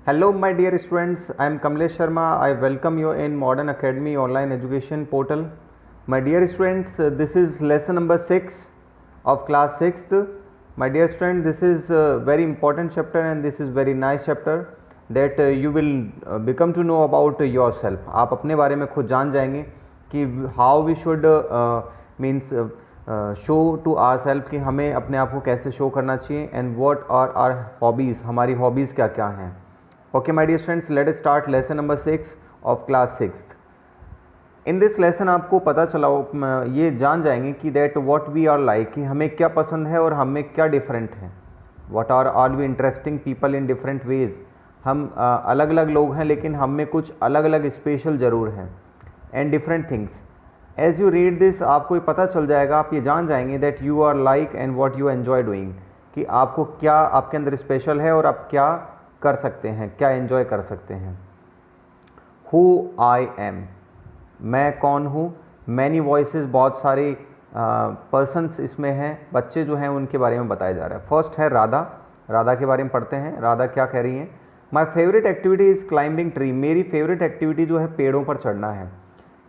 Hello, my dear students. I am Kamlesh Sharma. I welcome you in Modern Academy online education portal. My dear students, this is lesson number 6 of class 6th. My dear student, this is a very important chapter and this is very nice chapter that you will become to know about yourself. आप अपने बारे में खुद जान जाएंगे कि how we should means show to our self कि हमें अपने आप को कैसे शो करना चाहिए and what are our hobbies, हमारी हॉबीज़ क्या क्या हैं. Okay my dear students, let us start lesson number 6 of class 6th. In this lesson आपको पता चला ये जान जाएंगे कि that what we are like, कि हमें क्या पसंद है और हमें क्या डिफरेंट है. What are we interesting people in different ways. हम अलग अलग लोग हैं लेकिन हम में कुछ अलग अलग स्पेशल ज़रूर हैं. And different things. As you read this आपको ये पता चल जाएगा, आप ये जान जाएंगे that you are like and what you enjoy doing, कि आपको क्या आपके अंदर स्पेशल है और आप क्या कर सकते हैं, क्या एंजॉय कर सकते हैं. हु आई एम, मैं कौन हूँ. मैनी वॉइसेस, बहुत सारे पर्सन्स इसमें हैं, बच्चे जो हैं उनके बारे में बताया जा रहा है. फर्स्ट है राधा. राधा के बारे में पढ़ते हैं. राधा क्या कह रही हैं. My favourite activity is climbing tree. मेरी फेवरेट एक्टिविटी जो है पेड़ों पर चढ़ना है.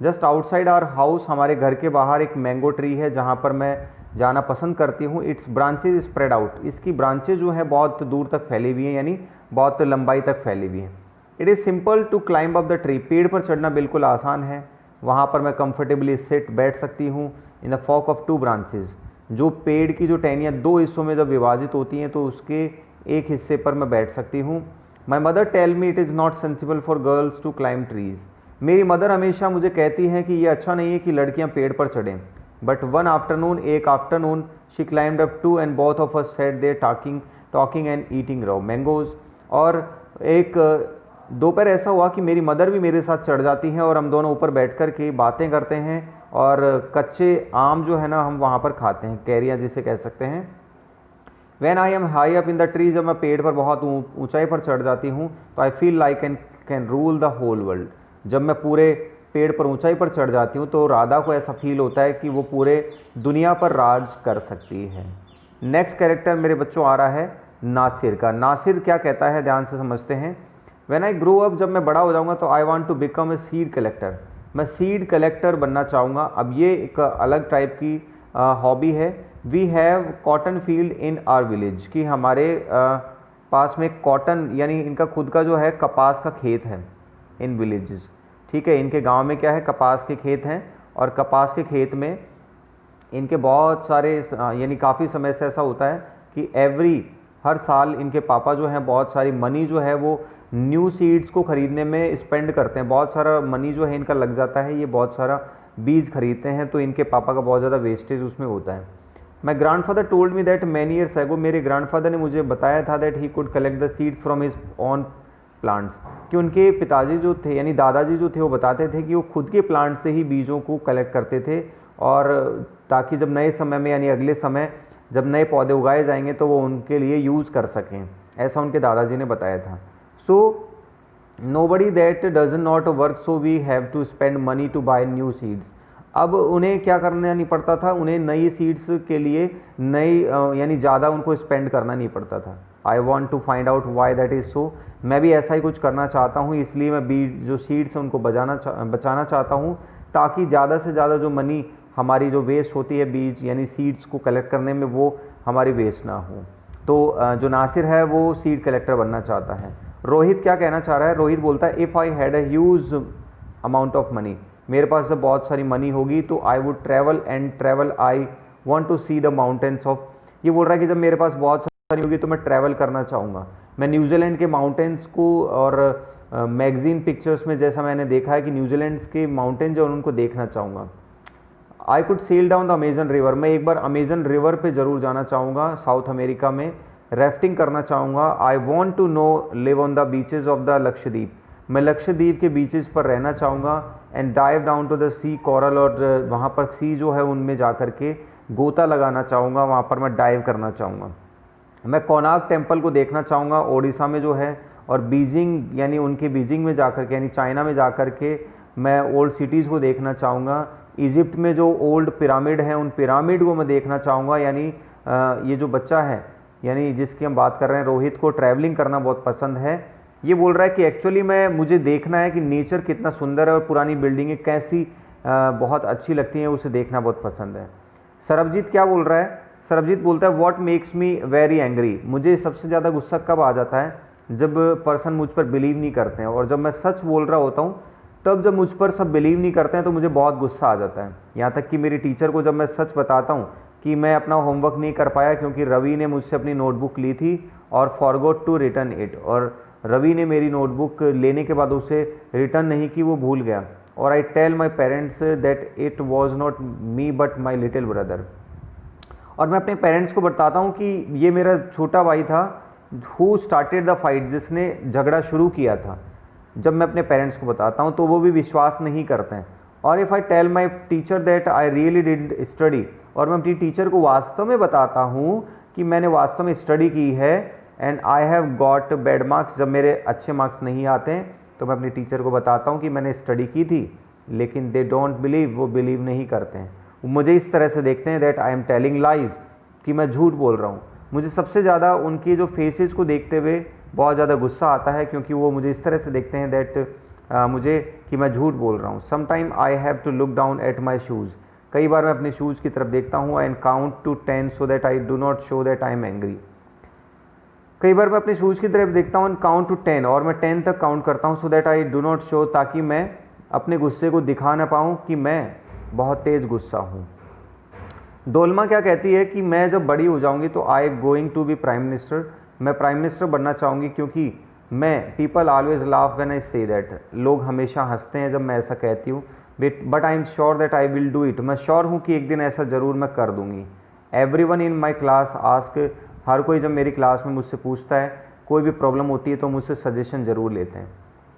जस्ट आउटसाइड आवर हाउस, हमारे घर के बाहर एक मैंगो ट्री है जहाँ पर मैं जाना पसंद करती हूँ. इट्स ब्रांचेज स्प्रेड आउट, इसकी ब्रांचेज जो है बहुत दूर तक फैली हुई हैं, यानी बहुत लंबाई तक फैली हुई हैं. It is simple to climb up the tree. पेड़ पर चढ़ना बिल्कुल आसान है. वहाँ पर मैं कंफर्टेबली बैठ सकती हूँ in the fork of two branches. जो पेड़ की जो टहनियाँ दो हिस्सों में जब विभाजित होती हैं तो उसके एक हिस्से पर मैं बैठ सकती हूँ. My mother tell me it is not sensible for girls to climb trees. मेरी मदर हमेशा मुझे कहती हैं कि ये अच्छा नहीं है कि लड़कियां पेड़ पर चढ़ें. बट वन आफ्टरनून, एक afternoon, she climbed up too and both of us sat there talking and eating raw mangoes. और एक दोपहर ऐसा हुआ कि मेरी मदर भी मेरे साथ चढ़ जाती हैं और हम दोनों ऊपर बैठ कर के बातें करते हैं और कच्चे आम जो है ना हम वहाँ पर खाते हैं, कैरियाँ जिसे कह सकते हैं. When I am high up in the tree, जब मैं पेड़ पर बहुत ऊंचाई पर चढ़ जाती हूँ तो I feel like can rule the whole world. जब मैं पूरे पेड़ पर ऊंचाई पर चढ़ जाती हूँ तो राधा को ऐसा फील होता है कि वो पूरे दुनिया पर राज कर सकती है. नेक्स्ट कैरेक्टर मेरे बच्चों आ रहा है नासिर का. नासिर क्या कहता है, ध्यान से समझते हैं. व्हेन आई ग्रो अप, जब मैं बड़ा हो जाऊँगा तो I want to become a seed collector. मैं सीड कलेक्टर बनना चाहूँगा. अब ये एक अलग टाइप की हॉबी है. We have cotton field in our village, कि हमारे पास में कॉटन यानी इनका खुद का जो है कपास का खेत है इन विलेजेस. ठीक है, इनके गांव में क्या है, कपास के खेत हैं और कपास के खेत में इनके बहुत सारे यानी काफ़ी समय से ऐसा होता है कि हर साल इनके पापा जो हैं बहुत सारी मनी जो है वो न्यू सीड्स को ख़रीदने में स्पेंड करते हैं. बहुत सारा मनी जो है इनका लग जाता है, ये बहुत सारा बीज खरीदते हैं तो इनके पापा का बहुत ज़्यादा वेस्टेज उसमें होता है. माई grandfather told me that many years ago, मेरे ग्रैंडफादर ने मुझे बताया था that he could collect the seeds from his own plants, कि उनके पिताजी जो थे यानी दादाजी जो थे वो बताते थे कि वो खुद के प्लांट से ही बीजों को कलेक्ट करते थे और ताकि जब नए समय में यानी अगले समय जब नए पौधे उगाए जाएंगे तो वो उनके लिए यूज़ कर सकें. ऐसा उनके दादाजी ने बताया था. So nobody that does not work, so we have to spend money to buy new seeds. अब उन्हें क्या करना नहीं पड़ता था, उन्हें नई सीड्स के लिए नई यानी ज़्यादा उनको स्पेंड करना नहीं पड़ता था. I want to find out why that is so. मैं भी ऐसा ही कुछ करना चाहता हूँ, इसलिए मैं बीज जो सीड्स हैं उनको बचाना चाहता हूँ ताकि ज़्यादा से ज़्यादा जो मनी हमारी जो वेस्ट होती है बीज यानी सीड्स को कलेक्ट करने में वो हमारी वेस्ट ना हो. तो जो नासिर है वो सीड कलेक्टर बनना चाहता है. रोहित क्या कहना चाह रहा है. रोहित बोलता है if I had a huge amount of money, मेरे पास जब बहुत सारी मनी होगी तो I would travel I want to see the mountains of. ये बोल रहा है कि जब मेरे पास बहुत सारी होगी तो मैं ट्रैवल करना चाहूँगा. मैं न्यूजीलैंड के माउंटेन्स को और मैगजीन पिक्चर्स में जैसा मैंने देखा है कि न्यूजीलैंड के माउंटेन जो उनको देखना चाहूँगा. I could sail down the Amazon river, मैं एक बार अमेजन रिवर पे ज़रूर जाना चाहूँगा साउथ अमेरिका में. राफ्टिंग करना चाहूँगा. I want to no live on the beaches of the Lakshadweep, मैं लक्षद्वीप के बीचेस पर रहना चाहूँगा. And dive down to the sea coral, और वहाँ पर सी जो है उनमें जा कर के गोता लगाना चाहूँगा, वहाँ पर मैं डाइव करना चाहूँगा. मैं कोणार्क टेम्पल को देखना चाहूँगा ओडिशा में जो है, और बीजिंग यानी उनके बीजिंग में जाकर के यानी चाइना में जाकर के मैं ओल्ड सिटीज़ को देखना चाहूँगा. इजिप्ट में जो ओल्ड पिरामिड हैं उन पिरामिड को मैं देखना चाहूँगा. यानी ये जो बच्चा है यानी जिसकी हम बात कर रहे हैं रोहित को ट्रैवलिंग करना बहुत पसंद है ये बोल रहा है कि एक्चुअली मुझे देखना है कि नेचर कितना सुंदर है और पुरानी बिल्डिंगें कैसी बहुत अच्छी लगती हैं, उसे देखना बहुत पसंद है। सरबजीत क्या बोल रहा है? सरबजीत बोलता है what makes me very angry, मुझे सबसे ज़्यादा गुस्सा कब आ जाता है? जब पर्सन मुझ पर बिलीव नहीं करते हैं, और जब मैं सच बोल रहा होता हूँ तब जब मुझ पर सब बिलीव नहीं करते हैं तो मुझे बहुत गुस्सा आ जाता है। यहाँ तक कि मेरी टीचर को जब मैं सच बताता हूँ कि मैं अपना होमवर्क नहीं कर पाया क्योंकि रवि ने मुझसे अपनी नोटबुक ली थी और फॉरगॉट टू रिटर्न इट, और रवि ने मेरी नोटबुक लेने के बाद उसे रिटर्न नहीं की, वो भूल गया, और I tell my parents that it was not me but my little brother, और मैं अपने पेरेंट्स को बताता हूँ कि ये मेरा छोटा भाई था हु स्टार्टेड द फाइट, जिसने झगड़ा शुरू किया था। जब मैं अपने पेरेंट्स को बताता हूँ तो वो भी विश्वास नहीं करते हैं। और if I tell my teacher that I really did study, और मैं अपनी टीचर को वास्तव में बताता हूँ कि मैंने वास्तव में स्टडी की है, and I have got bad marks, जब मेरे अच्छे मार्क्स नहीं आते हैं तो मैं अपनी टीचर को बताता हूँ कि मैंने स्टडी की थी, लेकिन दे डोंट बिलीव, वो बिलीव नहीं करते हैं, मुझे इस तरह से देखते हैं that I am telling lies, कि मैं झूठ बोल रहा हूँ। मुझे सबसे ज़्यादा उनकी जो फेसेस को देखते हुए बहुत ज़्यादा गुस्सा आता है, क्योंकि वो मुझे इस तरह से देखते हैं दैट मुझे कि मैं झूठ बोल रहा हूँ। Sometime I have to look down at my shoes, कई बार मैं अपने शूज़ की तरफ देखता हूँ, and count to 10 so that I do not show that I am angry, कई बार मैं अपने शूज़ की तरफ देखता हूँ, काउंट टू 10, और मैं 10 तक काउंट करता हूँ, सो that I do not show, ताकि मैं अपने गुस्से को दिखा ना पाऊँ कि मैं बहुत तेज़ गुस्सा हूँ। डोलमा क्या कहती है कि मैं जब बड़ी हो जाऊंगी तो I going to be prime minister, मैं प्राइम मिनिस्टर बनना चाहूँगी, क्योंकि मैं people always laugh when I say that, लोग हमेशा हंसते हैं जब मैं ऐसा कहती हूँ, but I am sure that I will do it, मैं श्योर हूँ कि एक दिन ऐसा ज़रूर मैं कर दूँगी। Everyone in my class ask, हर कोई जब मेरी क्लास में मुझसे पूछता है, कोई भी प्रॉब्लम होती है तो मुझसे सजेशन ज़रूर लेते हैं।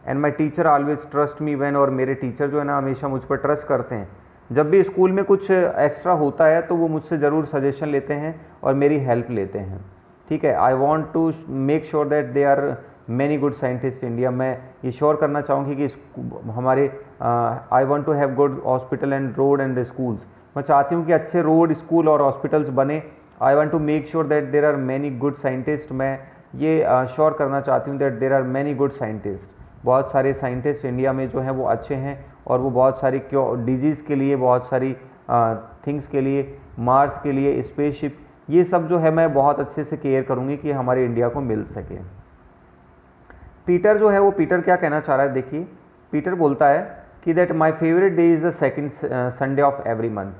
And my teacher always trust me when, और मेरे टीचर जो है ना हमेशा मुझ पर ट्रस्ट करते हैं, जब भी स्कूल में कुछ एक्स्ट्रा होता है तो वो मुझसे ज़रूर सजेशन लेते हैं और मेरी हेल्प लेते हैं। ठीक है, I want to make sure that they are many good scientist India, मैं ये श्योर करना चाहूँगी कि हमारे I want to have good hospital and road and schools, मैं चाहती हूँ कि अच्छे रोड, स्कूल और हॉस्पिटल्स बने। I want to make sure that there are many good scientist, मैं ये श्योर करना चाहती हूँ that there are many good scientist, बहुत सारे साइंटिस्ट इंडिया में जो हैं वो अच्छे हैं, और वो बहुत सारी डिजीज़ के लिए, बहुत सारी थिंग्स के लिए, मार्स के लिए, स्पेसशिप, ये सब जो है मैं बहुत अच्छे से केयर करूँगी कि हमारे इंडिया को मिल सके। पीटर जो है वो पीटर क्या कहना चाह रहा है, देखिए पीटर बोलता है कि that my favourite day is the second Sunday off every month,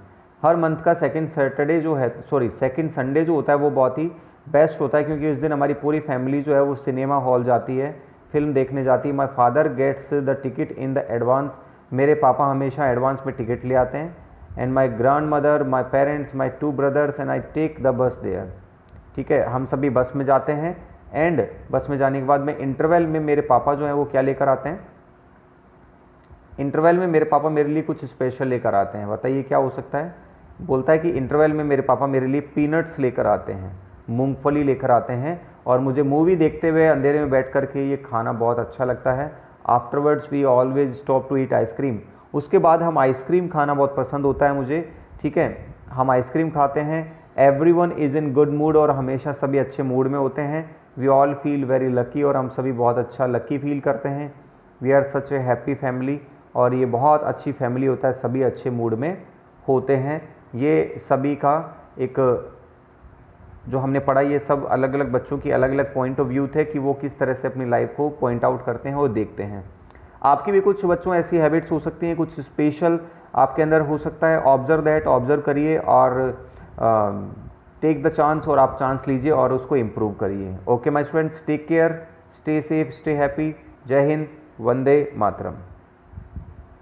her month का सेकंड सैटरडे जो है, सेकंड संडे जो होता है वो बहुत ही बेस्ट होता है, क्योंकि उस दिन हमारी पूरी फैमिली जो है वो सिनेमा हॉल जाती है, फिल्म देखने जाती है। My father gets the ticket in the advance, मेरे पापा हमेशा एडवांस में टिकट ले आते हैं। And my grandmother, my parents, my 2 brothers and I take the bus there, ठीक है, हम सभी बस में जाते हैं। एंड बस में जाने के बाद में इंटरवल में मेरे पापा जो हैं वो क्या लेकर आते हैं, इंटरवल में मेरे पापा मेरे लिए कुछ स्पेशल लेकर आते हैं। बताइए क्या हो सकता है? बोलता है कि इंटरवल में मेरे पापा मेरे लिए पीनट्स लेकर आते हैं, मूंगफली लेकर आते हैं, और मुझे मूवी देखते हुए अंधेरे में बैठ कर के ये खाना बहुत अच्छा लगता है। Afterwards we always stop to eat ice cream, उसके बाद हम आइसक्रीम खाना बहुत पसंद होता है मुझे, ठीक है, हम आइसक्रीम खाते हैं। Everyone is in good mood, और हमेशा सभी अच्छे मूड में होते हैं। We all feel very lucky, और हम सभी बहुत अच्छा लकी फील करते हैं। We are such a happy family, और ये बहुत अच्छी फैमिली होता है, सभी अच्छे मूड में होते हैं। ये सभी का एक जो हमने पढ़ा, ये सब अलग अलग बच्चों की अलग अलग पॉइंट ऑफ व्यू थे कि वो किस तरह से अपनी लाइफ को पॉइंट आउट करते हैं और देखते हैं। आपकी भी कुछ बच्चों ऐसी हैबिट्स हो सकती हैं, कुछ स्पेशल आपके अंदर हो सकता है। ऑब्जर्व दैट, ऑब्जर्व करिए और टेक द चांस, और आप चांस लीजिए और उसको इम्प्रूव करिए। Okay my students, take care, stay safe, stay happy. जय हिंद, वंदे मातरम।